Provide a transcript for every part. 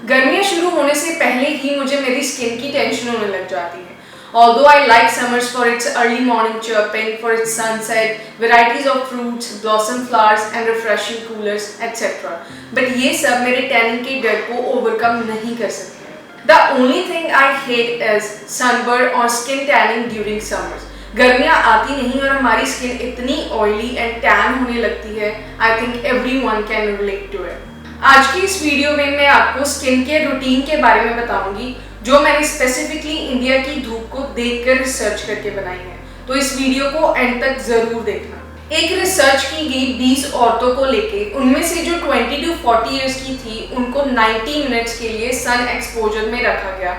गर्मियाँ शुरू होने से पहले ही मुझे मेरी स्किन की टेंशन होने लग जाती है। Although I like summers for its early morning chirping, for its sunset, varieties of fruits, blossom flowers and refreshing coolers, etc. But ये सब मेरे टैनिंग के डर को ओवरकम नहीं कर सकते। The only thing I hate is sunburn or skin tanning during summers. गर्मियाँ आती नहीं और हमारी स्किन इतनी ऑयली एंड टैन होने लगती है। I think everyone can relate to it. आज की इस वीडियो में मैं आपको स्किन केयर रूटीन के बारे में बताऊंगी जो मैंने स्पेसिफिकली इंडिया की धूप को देखकर रिसर्च करके बनाई है, तो इस वीडियो को एंड तक जरूर देखना। एक रिसर्च की गई 20 औरतों को लेके, उनमें से जो 20 to 40 इयर्स की थी उनको 90 मिनट्स के लिए सन एक्सपोजर में रखा गया।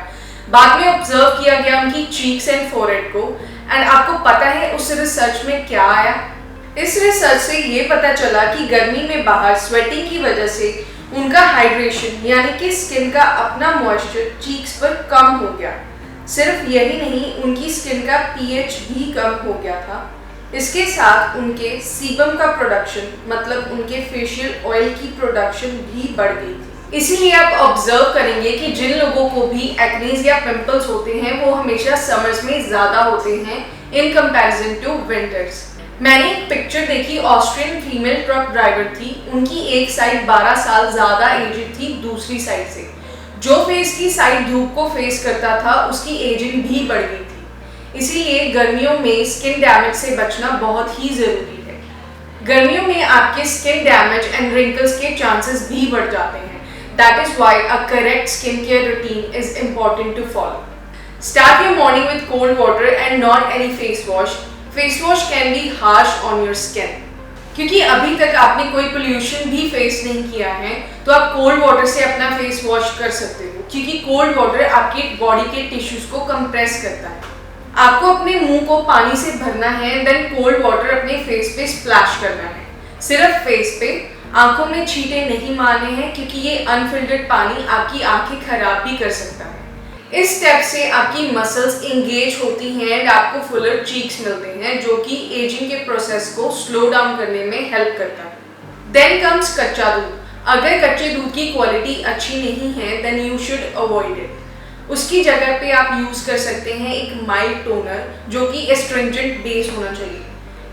बाद में ऑब्जर्व किया गया उनकी चीक्स एंड फोरहेड को। एंड आपको पता है उस रिसर्च में क्या आया? इस रिसर्च से ये पता चला कि गर्मी में बाहर स्वेटिंग की वजह से उनका हाइड्रेशन यानी कि स्किन का अपना मॉइस्चर चीक्स पर कम हो गया। सिर्फ यही नहीं, उनकी स्किन का पीएच भी कम हो गया था। इसके साथ उनके सीबम का प्रोडक्शन मतलब उनके फेशियल ऑयल की प्रोडक्शन भी बढ़ गई थी। इसीलिए आप ऑब्जर्व करेंगे कि जिन लोगों को भी एक्नेज या पिंपल्स होते हैं वो हमेशा समर्स में ज़्यादा होते हैं इन कंपैरिजन टू विंटर्स। मैंने एक पिक्चर देखी, ऑस्ट्रियन फीमेल ट्रक ड्राइवर थी। उनकी एक साइड 12 साल ज़्यादा एजेड थी दूसरी साइड से। जो फेस की साइड धूप को फेस करता था उसकी एजिंग भी बढ़ गई थी। इसीलिए गर्मियों में स्किन डैमेज से बचना बहुत ही ज़रूरी है। गर्मियों में आपके स्किन डैमेज एंड रिंकल्स के चांसेस भी बढ़ जाते हैं। That is why a correct skin care routine is important to follow. Start your morning with cold water and not any face wash. Face wash can be harsh on your skin, क्योंकि अभी तक आपने कोई pollution भी face नहीं किया है तो आप कोल्ड वाटर से अपना फेस वॉश कर सकते हो, क्योंकि कोल्ड वाटर आपके बॉडी के टिश्यूज को कंप्रेस करता है। आपको अपने मुंह को पानी से भरना है, देन कोल्ड वाटर अपने फेस पे स्प्लैश करना है। सिर्फ फेस पे, आंखों में छींटे नहीं मारने हैं क्योंकि ये अनफिल्टर्ड पानी आपकी आंखें खराब भी कर सकता है। इस स्टेप से आपकी मसल्स इंगेज होती हैं एंड आपको फुलर चीक्स मिलते हैं जो कि एजिंग के प्रोसेस को स्लो डाउन करने में हेल्प करता है। देन कम्स कच्चा दूध। अगर कच्चे दूध की क्वालिटी अच्छी नहीं है then you should avoid it. उसकी जगह पे आप यूज कर सकते हैं एक माइल्ड टोनर जो कि एस्ट्रिंजेंट बेस होना चाहिए।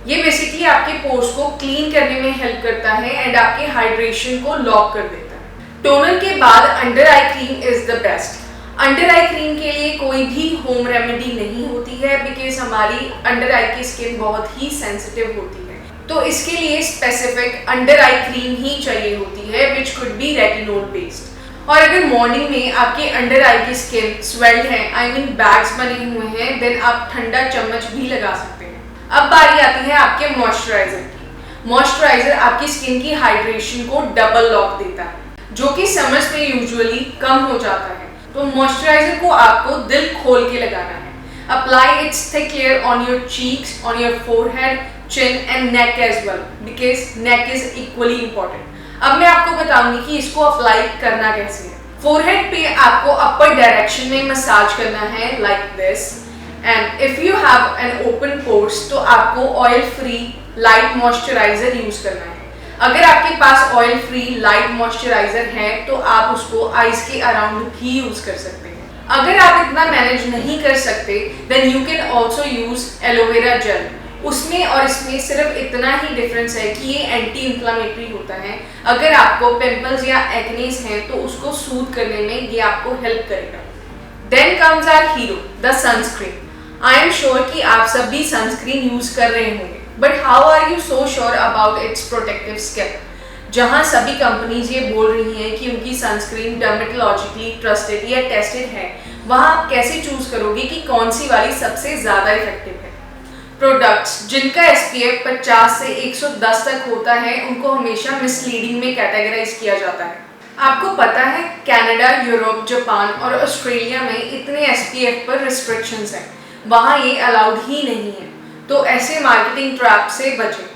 ये बेसिकली आपके पोर्स को क्लीन करने में हेल्प करता है एंड आपके हाइड्रेशन को लॉक कर देता है। टोनर के बाद under eye cream is the best. Under eye cream के लिए कोई भी होम रेमेडी नहीं होती है बिकॉज हमारी अंडर आई की स्किन बहुत ही सेंसिटिव होती है, तो इसके लिए स्पेसिफिक अंडर आई क्रीम ही चाहिए होती है which could be retinol based. और अगर मॉर्निंग में आपके अंडर आई की स्किन स्वेल्ड है, आई मीन बैग्स बने हुए हैं, देन आप ठंडा चम्मच भी लगा सकते हैं। अब बारी आती है आपके मॉइस्चराइजर की। मॉइस्चराइजर आपकी स्किन की हाइड्रेशन को डबल लॉक देता है जो कि समर्स में यूजुअली कम हो जाता है। तो मॉइस्चराइजर को आपको दिल खोल के लगाना है। Apply its thick layer on your cheeks, on your forehead, chin and neck as well because neck is equally important. अब मैं आपको बताऊंगी कि इसको अप्लाई करना कैसे है। फोरहेड पे आपको अपर डायरेक्शन में मसाज करना है like this, and if you have an open pores तो आपको oil free light moisturiser use करना है। अगर आपके पास ऑयल फ्री लाइट मॉइस्चराइजर है तो आप उसको आईज के अराउंड भी यूज कर सकते हैं। अगर आप इतना मैनेज नहीं कर सकते then you can also use aloe vera gel. उसमें और इसमें सिर्फ इतना ही डिफरेंस है कि ये एंटी इंफ्लेमेटरी होता है। अगर आपको पिंपल्स या एक्नेस हैं तो उसको सूद करने में ये आपको हेल्प करेगा। Then comes our hero, the sunscreen. I am sure कि आप सब भी सनस्क्रीन यूज कर रहे होंगे, but how are you so sure about its protective skin? जहां सभी कंपनीज ये बोल रही हैं कि उनकी सनस्क्रीन डर्मेटोलॉजिकली ट्रस्टेड या टेस्टेड है, वहां आप कैसे चूज करोगे कि कौन सी वाली सबसे ज्यादा इफेक्टिव है? प्रोडक्ट्स जिनका SPF 50 से 110 तक होता है उनको हमेशा मिसलीडिंग में कैटेगराइज किया जाता है। आपको पता है कनाडा, यूरोप, जापान और ऑस्ट्रेलिया में इतने SPF पर रिस्ट्रिक्शंस हैं, वहाँ ये अलाउड ही नहीं है। तो ऐसे मार्केटिंग ट्रैप से बचें।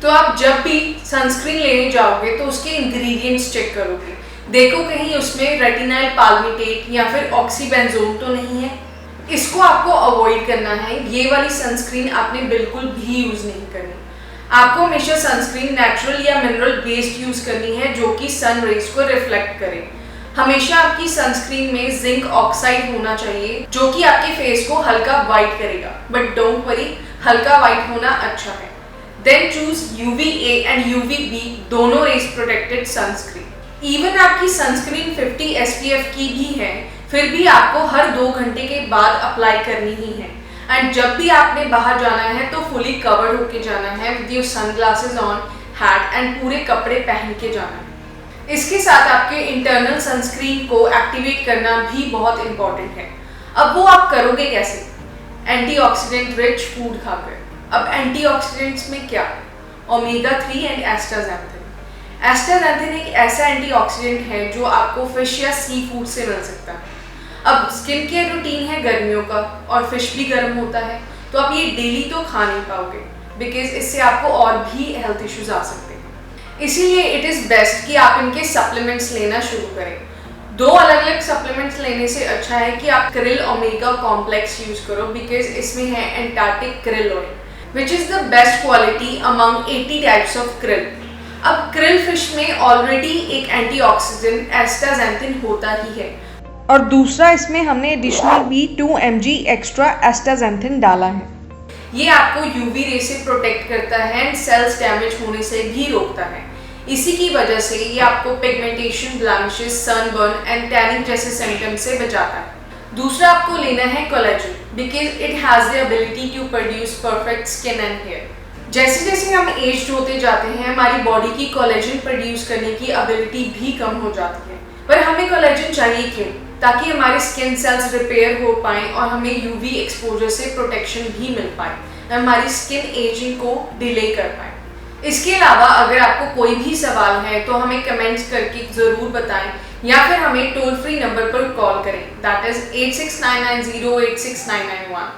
तो आप जब भी सनस्क्रीन लेने जाओगे तो उसके इंग्रेडिएंट्स चेक करोगे, देखो कहीं उसमें रेटिनाइल पाल्मिटेट या फिर ऑक्सीबेंजोन तो नहीं है। इसको आपको अवॉइड करना है। ये वाली सनस्क्रीन आपने बिल्कुल भी यूज नहीं करनी। आपको हमेशा सनस्क्रीन नेचुरल या मिनरल बेस्ड यूज करनी है जो कि सन रेज को रिफ्लेक्ट करे। हमेशा आपकी सनस्क्रीन में जिंक ऑक्साइड होना चाहिए जो कि आपके फेस को हल्का वाइट करेगा, बट डोंट वरी, हल्का वाइट होना अच्छा है। Then choose UVA and UVB दोनों रेस प्रोटेक्टेड सनस्क्रीन। इवन आपकी सनस्क्रीन 50 SPF की भी है, फिर भी आपको हर 2 घंटे के बाद अप्लाई करनी ही है। एंड जब भी आपने बाहर जाना है तो फुली कवर्ड होके जाना है with your sunglasses on, hat and पूरे कपड़े पहन के जाना है। इसके साथ आपके इंटरनल सनस्क्रीन को एक्टिवेट करना भी बहुत इंपॉर्टेंट है। अब वो आप करोगे कैसे? एंटीऑक्सीडेंट रिच फूड खाकर। अब एंटीऑक्सीडेंट्स में क्या? Omega 3 and एस्टाज़ैंथिन। एस्टाज़ैंथिन एक ऐसा एंटीऑक्सीडेंट है जो आपको फिश या सी फूड से मिल सकता है। अब स्किन केयर रूटीन है गर्मियों का और फिश भी गर्म होता है, तो आप ये डेली तो खा नहीं पाओगे बिकॉज इससे आपको और भी हेल्थ इश्यूज आ सकते हैं। इसीलिए इट इज़ बेस्ट कि आप इनके सप्लीमेंट्स लेना शुरू करें। 2 अलग अलग सप्लीमेंट्स लेने से अच्छा है कि आप क्रिल ओमेगा कॉम्प्लेक्स यूज करो बिकॉज इसमें है Antarctic krill oil which is the best quality among 80 types of krill. अब क्रिल फिश में ऑलरेडी एक एंटीऑक्सीडेंट एस्टाज़ैंथिन होता ही है और दूसरा इसमें हमने एडिशनल भी 2 mg एक्स्ट्रा एस्टाज़ैंथिन डाला है। ये आपको यूवी रे से प्रोटेक्ट करता है एंड सेल्स डैमेज होने से भी रोकता है। इसी की वजह से ये आपको pigmentation, blemishes, sunburn and tanning जैसे सिम्टम्स से बचाता है। दूसरा आपको लेना है collagen because it has the ability to produce perfect skin and hair. जैसे जैसे हम एज्ड होते जाते हैं हमारी बॉडी की कोलेजन प्रोड्यूस करने की एबिलिटी भी कम हो जाती है, पर हमें कोलेजन चाहिए क्यों? ताकि हमारे स्किन सेल्स रिपेयर हो पाएँ और हमें यूवी एक्सपोजर से प्रोटेक्शन भी मिल पाए, हमारी स्किन एजिंग को डिले कर पाए। इसके अलावा अगर आपको कोई भी सवाल है तो हमें कमेंट्स करके ज़रूर बताएं या फिर हमें टोल फ्री नंबर पर कॉल करें, दैट इज़ 8699086991।